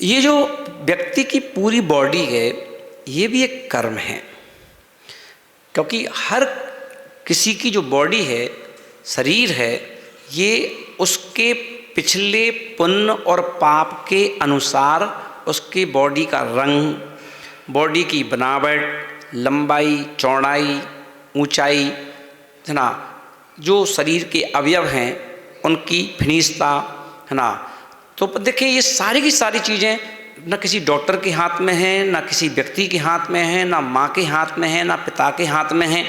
ये जो व्यक्ति की पूरी बॉडी है ये भी एक कर्म है, क्योंकि हर किसी की जो बॉडी है, शरीर है, ये उसके पिछले पुण्य और पाप के अनुसार उसकी बॉडी का रंग, बॉडी की बनावट, लंबाई, चौड़ाई, ऊंचाई, है ना, जो शरीर के अवयव हैं उनकी फिनीसता, है ना। तो देखिए ये सारी की सारी चीज़ें न किसी डॉक्टर के हाथ में हैं, ना किसी व्यक्ति के हाथ में हैं, ना माँ के हाथ में हैं, ना पिता के हाथ में हैं।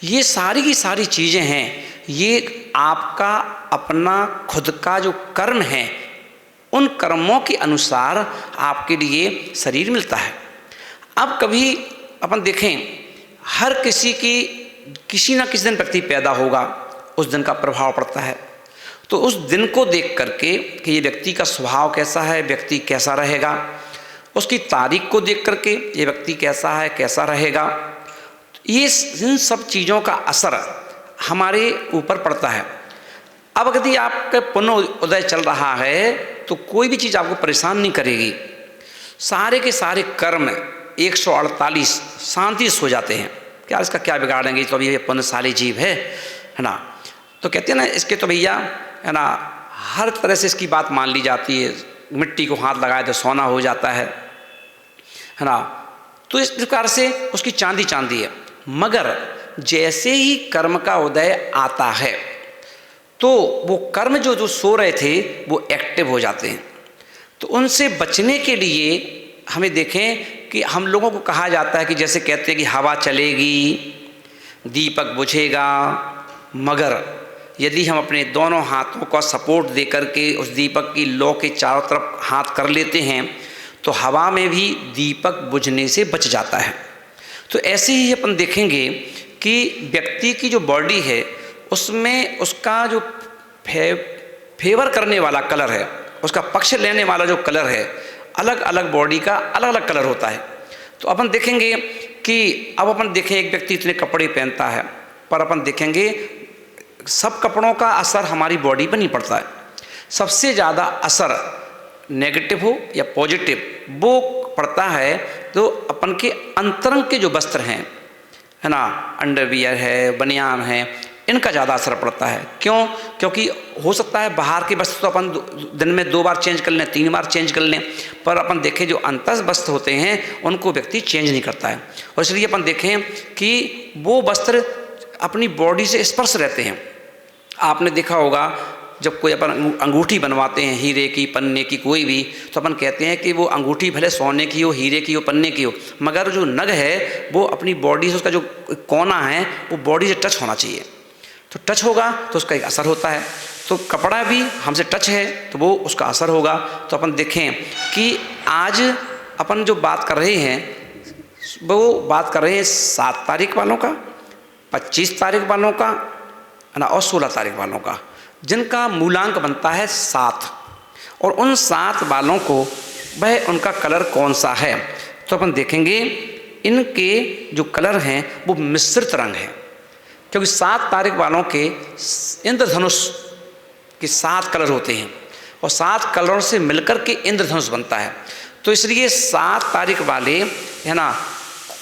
ये सारी की सारी चीज़ें हैं, ये आपका अपना खुद का जो कर्म है, उन कर्मों के अनुसार आपके लिए शरीर मिलता है। अब कभी अपन देखें, हर किसी की किसी न किसी दिन व्यक्ति पैदा होगा, उस दिन का प्रभाव पड़ता है। तो उस दिन को देख करके कि ये व्यक्ति का स्वभाव कैसा है, व्यक्ति कैसा रहेगा, उसकी तारीख को देख करके ये व्यक्ति कैसा है, कैसा रहेगा, ये इन सब चीज़ों का असर हमारे ऊपर पड़ता है। अब यदि आपका पुण्य उदय चल रहा है तो कोई भी चीज़ आपको परेशान नहीं करेगी, सारे के सारे कर्म 148 शांति से हो जाते हैं। क्या इसका क्या बिगाड़ेंगे, तो अभी ये पुण्यशाली जीव है ना। तो कहते हैं ना, इसके तो भैया, है ना, हर तरह से इसकी बात मान ली जाती है, मिट्टी को हाथ लगाए तो सोना हो जाता है ना। तो इस प्रकार से उसकी चांदी चांदी है। मगर जैसे ही कर्म का उदय आता है तो वो कर्म जो जो सो रहे थे वो एक्टिव हो जाते हैं। तो उनसे बचने के लिए हमें देखें कि हम लोगों को कहा जाता है कि जैसे कहते हैं कि हवा चलेगी, दीपक बुझेगा, मगर यदि हम अपने दोनों हाथों का सपोर्ट दे करके उस दीपक की लौ के चारों तरफ हाथ कर लेते हैं तो हवा में भी दीपक बुझने से बच जाता है। तो ऐसे ही अपन देखेंगे कि व्यक्ति की जो बॉडी है उसमें उसका जो फेवर करने वाला कलर है, उसका पक्ष लेने वाला जो कलर है, अलग अलग बॉडी का अलग अलग कलर होता है। तो अपन देखेंगे कि अब अपन देखें एक व्यक्ति इतने कपड़े पहनता है, पर अपन देखेंगे सब कपड़ों का असर हमारी बॉडी पर नहीं पड़ता है। सबसे ज़्यादा असर नेगेटिव हो या पॉजिटिव वो पड़ता है तो अपन के अंतरंग के जो वस्त्र हैं, है ना, अंडरवियर है, बनियान है, इनका ज़्यादा असर पड़ता है। क्यों? क्योंकि हो सकता है बाहर के वस्त्र तो अपन दिन में 2 बार चेंज कर लें, 3 बार चेंज कर लें, पर अपन देखें जो अंतस वस्त्र होते हैं उनको व्यक्ति चेंज नहीं करता है। और इसलिए अपन देखें कि वो वस्त्र अपनी बॉडी से स्पर्श रहते हैं। आपने देखा होगा जब कोई अपन अंगूठी बनवाते हैं, हीरे की, पन्ने की, कोई भी, तो अपन कहते हैं कि वो अंगूठी भले सोने की हो, हीरे की हो, पन्ने की हो, मगर जो नग है वो अपनी बॉडी से, उसका जो कोना है वो बॉडी से टच होना चाहिए। तो टच होगा तो उसका एक असर होता है। तो कपड़ा भी हमसे टच है तो वो उसका असर होगा। तो अपन देखें कि आज अपन जो बात कर रहे हैं वो बात कर रहे हैं 7 तारीख वालों का, 25 तारीख वालों का, है ना, और 16 तारीख वालों का, जिनका मूलांक बनता है 7। और उन 7 वालों को वह उनका कलर कौन सा है, तो अपन देखेंगे इनके जो कलर हैं वो मिश्रित रंग हैं। क्योंकि 7 तारीख वालों के इंद्रधनुष के 7 कलर होते हैं और 7 कलरों से मिलकर के इंद्रधनुष बनता है। तो इसलिए 7 तारीख वाले, है ना,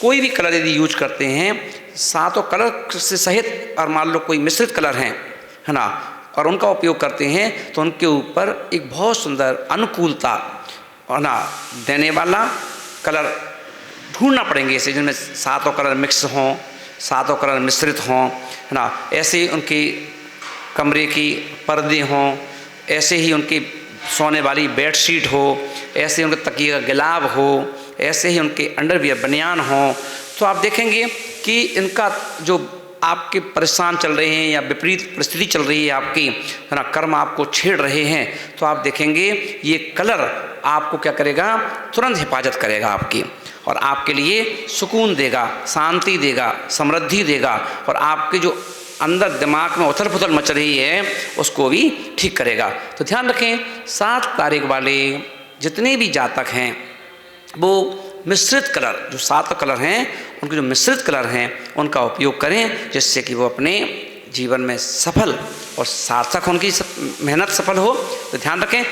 कोई भी कलर यदि यूज करते हैं, 7 कलर से सहित, और मान लो कोई मिश्रित कलर हैं, है ना, और उनका उपयोग करते हैं तो उनके ऊपर एक बहुत सुंदर अनुकूलता, है ना, देने वाला कलर ढूंढना पड़ेंगे ऐसे जिनमें 7 कलर मिक्स हों, 7 कलर मिश्रित हों, है ना। ऐसे ही उनके कमरे की पर्दे हों, ऐसे ही उनकी सोने वाली बेडशीट हो, ऐसे ही उनके तकिए का गिलाब हो, ऐसे ही उनके अंडरवियर बनियान हो। तो आप देखेंगे कि इनका जो आपके परेशान चल रहे हैं या विपरीत परिस्थिति चल रही है आपकी, है ना, कर्म आपको छेड़ रहे हैं, तो आप देखेंगे ये कलर आपको क्या करेगा, तुरंत हिफाजत करेगा आपकी, और आपके लिए सुकून देगा, शांति देगा, समृद्धि देगा, और आपके जो अंदर दिमाग में उथल पुथल मच रही है उसको भी ठीक करेगा। तो ध्यान रखें, 7 तारीख वाले जितने भी जातक हैं वो मिश्रित कलर, जो 7 कलर हैं उनके जो मिश्रित कलर हैं उनका उपयोग करें, जिससे कि वो अपने जीवन में सफल और सार्थक उनकी मेहनत सफल हो। तो ध्यान रखें।